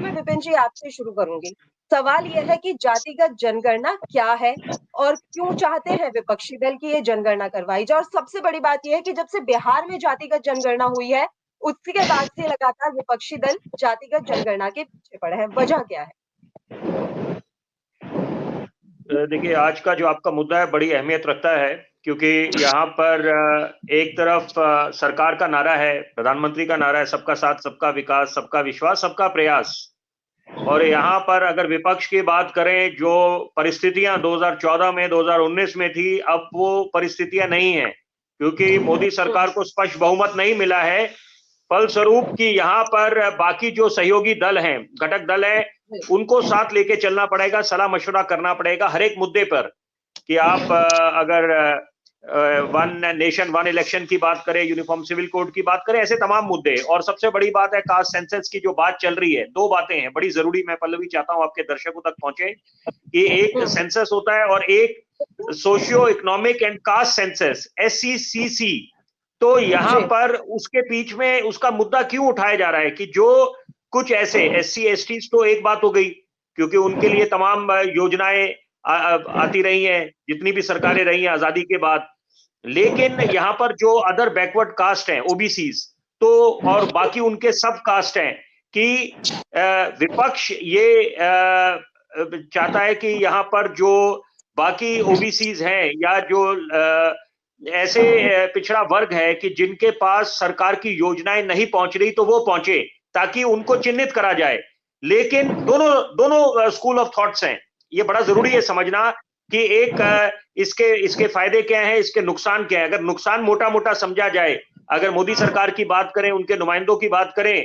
मैं विपिन जी आपसे शुरू करूंगी। सवाल यह है कि जातिगत जनगणना क्या है और क्यों चाहते हैं विपक्षी दल की ये जनगणना करवाई जाए? और सबसे बड़ी बात यह है कि जब से बिहार में जातिगत जनगणना हुई है, उसके बाद से लगातार विपक्षी दल जातिगत जनगणना के पीछे पड़े हैं। वजह क्या है? देखिए, आज का जो आपका मुद्दा है बड़ी अहमियत रखता है, क्योंकि यहाँ पर एक तरफ सरकार का नारा है, प्रधानमंत्री का नारा है, सबका साथ, सबका विकास, सबका विश्वास, सबका प्रयास। और यहाँ पर अगर विपक्ष की बात करें, जो परिस्थितियां 2014 में 2019 में थी, अब वो परिस्थितियां नहीं है, क्योंकि मोदी सरकार को स्पष्ट बहुमत नहीं मिला है। फलस्वरूप कि यहाँ पर बाकी जो सहयोगी दल हैं, घटक दल हैं, उनको साथ लेके चलना पड़ेगा, सलाह मशवरा करना पड़ेगा हर एक मुद्दे पर। कि आप अगर वन नेशन वन इलेक्शन की बात करें, यूनिफॉर्म सिविल कोड की बात करें, ऐसे तमाम मुद्दे। और सबसे बड़ी बात है कास्ट सेंसस की जो बात चल रही है। दो बातें हैं बड़ी जरूरी, मैं पल्लवी चाहता हूं आपके दर्शकों तक पहुंचे, कि एक सेंसस होता है और एक socio economic and caste census, SECC। तो यहाँ पर उसके बीच में उसका मुद्दा क्यों उठाया जा रहा है कि जो कुछ ऐसे SC STs, तो एक बात हो गई, क्योंकि उनके लिए तमाम योजनाएं आती रही हैं, जितनी भी सरकारें रही हैं आजादी के बाद। लेकिन यहाँ पर जो अदर बैकवर्ड कास्ट हैं, OBCs, तो और बाकी उनके सब कास्ट हैं, कि विपक्ष ये चाहता है कि यहाँ पर जो बाकी OBCs हैं या जो ऐसे पिछड़ा वर्ग है कि जिनके पास सरकार की योजनाएं नहीं पहुंच रही, तो वो पहुंचे, ताकि उनको चिन्हित करा जाए। लेकिन दोनों स्कूल ऑफ थॉट्स हैं। ये बड़ा जरूरी है समझना कि एक इसके फायदे क्या हैं, इसके नुकसान क्या है। अगर नुकसान मोटा मोटा समझा जाए, अगर मोदी सरकार की बात करें, उनके नुमाइंदों की बात करें,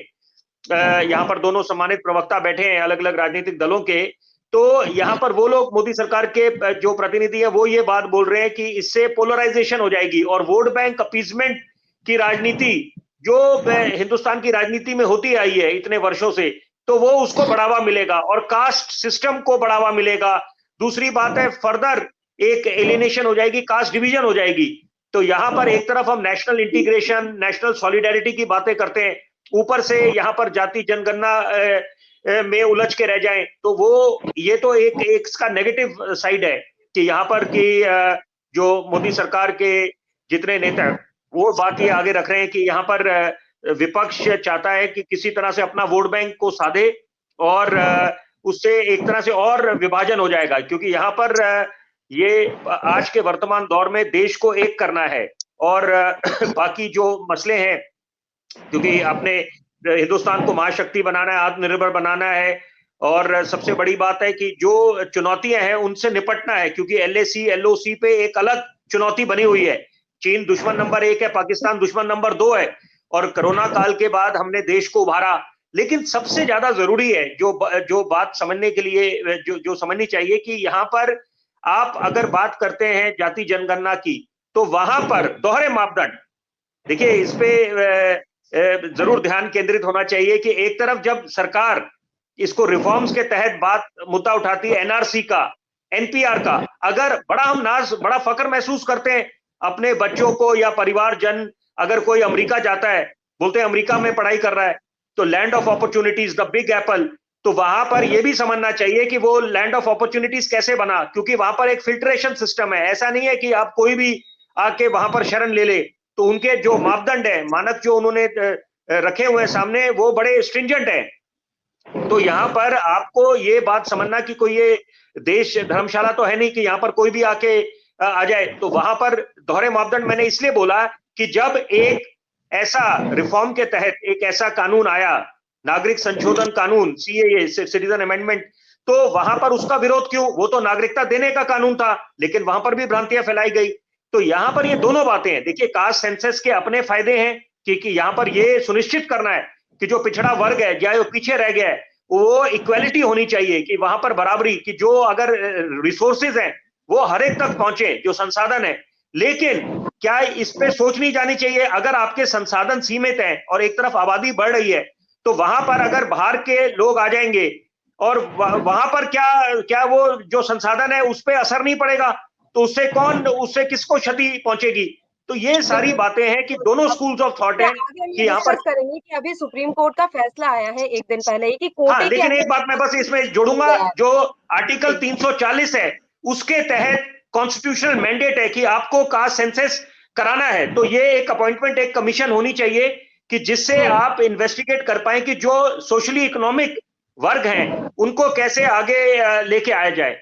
यहाँ पर दोनों सम्मानित प्रवक्ता बैठे हैं अलग अलग राजनीतिक दलों के, तो यहाँ पर वो लोग, मोदी सरकार के जो प्रतिनिधि है, वो ये बात बोल रहे हैं कि इससे पोलराइजेशन हो जाएगी और वोट बैंक अपीजमेंट की राजनीति जो हिंदुस्तान की राजनीति में होती आई है इतने वर्षों से, तो वो उसको बढ़ावा मिलेगा और कास्ट सिस्टम को बढ़ावा मिलेगा। दूसरी बात है, फर्दर एक एलिनेशन हो जाएगी, कास्ट डिवीजन हो जाएगी। तो यहाँ पर एक तरफ हम नेशनल इंटीग्रेशन, नेशनल सॉलिडेरिटी की बातें करते हैं, ऊपर से यहाँ पर जाति जनगणना में उलझ के रह जाएं, तो वो ये तो एक इसका नेगेटिव साइड है कि यहाँ पर कि जो मोदी सरकार के जितने नेता वो बात ये आगे रख रहे हैं कि यहाँ पर विपक्ष चाहता है कि किसी तरह से अपना वोट बैंक को साधे और उससे एक तरह से और विभाजन हो जाएगा, क्योंकि यहाँ पर ये आज के वर्तमान दौर में देश को एक करना है और बाकी जो मसले हैं, क्योंकि आपने हिंदुस्तान को महाशक्ति बनाना है, आत्मनिर्भर बनाना है, और सबसे बड़ी बात है कि जो चुनौतियां हैं उनसे निपटना है, क्योंकि LAC LOC पे एक अलग चुनौती बनी हुई है। चीन दुश्मन नंबर 1 है, पाकिस्तान दुश्मन नंबर 2 है, और कोरोना काल के बाद हमने देश को उभारा। लेकिन सबसे ज्यादा जरूरी है जो बात समझने के लिए जो समझनी चाहिए कि यहाँ पर आप अगर बात करते हैं जाति जनगणना की, तो वहां पर दोहरे मापदंड, देखिए इस पे जरूर ध्यान केंद्रित होना चाहिए कि एक तरफ जब सरकार इसको रिफॉर्म्स के तहत मुद्दा उठाती है, NRC का, NPR का, अगर बड़ा फख्र महसूस करते हैं अपने बच्चों को या परिवारजन, अगर कोई अमेरिका जाता है, बोलते हैं अमेरिका में पढ़ाई कर रहा है, तो land of opportunities, the big Apple, तो वहां पर यह भी समझना चाहिए कि वो लैंड ऑफ अपॉर्चुनिटीज कैसे बना, क्योंकि वहां पर एक फिल्ट्रेशन सिस्टम है। ऐसा नहीं है कि आप कोई भी आके वहां पर शरण ले ले, तो उनके जो मापदंड है, मानक जो उन्होंने रखे हुए हैं सामने, वो बड़े स्ट्रिंजेंट है। तो यहाँ पर आपको ये बात समझना कि कोई ये देश धर्मशाला तो है नहीं कि यहाँ पर कोई भी आके आ जाए। तो वहां पर दोहरे मापदंड मैंने इसलिए बोला कि जब एक ऐसा रिफॉर्म के तहत एक ऐसा कानून आया, नागरिक संशोधन कानून, CAA, सिटीजन अमेंडमेंट, तो वहां पर उसका विरोध क्यों? वो तो नागरिकता देने का कानून था, लेकिन वहां पर भी भ्रांतियां फैलाई गई। तो यहाँ पर ये दोनों बातें हैं। देखिए, कास्ट सेंसस के अपने फायदे हैं कि यहाँ पर ये सुनिश्चित करना है कि जो पिछड़ा वर्ग है, चाहे वो पीछे रह गया है, वो इक्वालिटी होनी चाहिए, कि वहां पर बराबरी, कि जो अगर रिसोर्सेज हैं वो हर एक तक पहुंचे, जो संसाधन है। लेकिन क्या इस पे सोचनी जानी चाहिए, अगर आपके संसाधन सीमित हैं और एक तरफ आबादी बढ़ रही है, तो वहां पर अगर बाहर के लोग आ जाएंगे और वहां पर क्या वो जो संसाधन है उस पर असर नहीं पड़ेगा, तो उससे किसको क्षति पहुंचेगी? तो ये सारी बातें हैं कि दोनों स्कूल्स ऑफ थॉट हैं आगे कि ये यहाँ पर। डिस्कस करेंगे कि अभी सुप्रीम कोर्ट का फैसला आया है एक दिन पहले ही कि हाँ, कोटे के लेकिन एक अंदर बात मैं बस इसमें जोड़ूंगा, गया है। जो आर्टिकल जी, 340 है उसके तहत कॉन्स्टिट्यूशनल मैंडेट है कि आपको कास्ट सेंसस कराना है, तो ये एक अपॉइंटमेंट, एक कमीशन होनी चाहिए कि जिससे आप इन्वेस्टिगेट कर पाए कि जो सोशली इकोनॉमिक वर्ग हैं उनको कैसे आगे लेके आया जाए।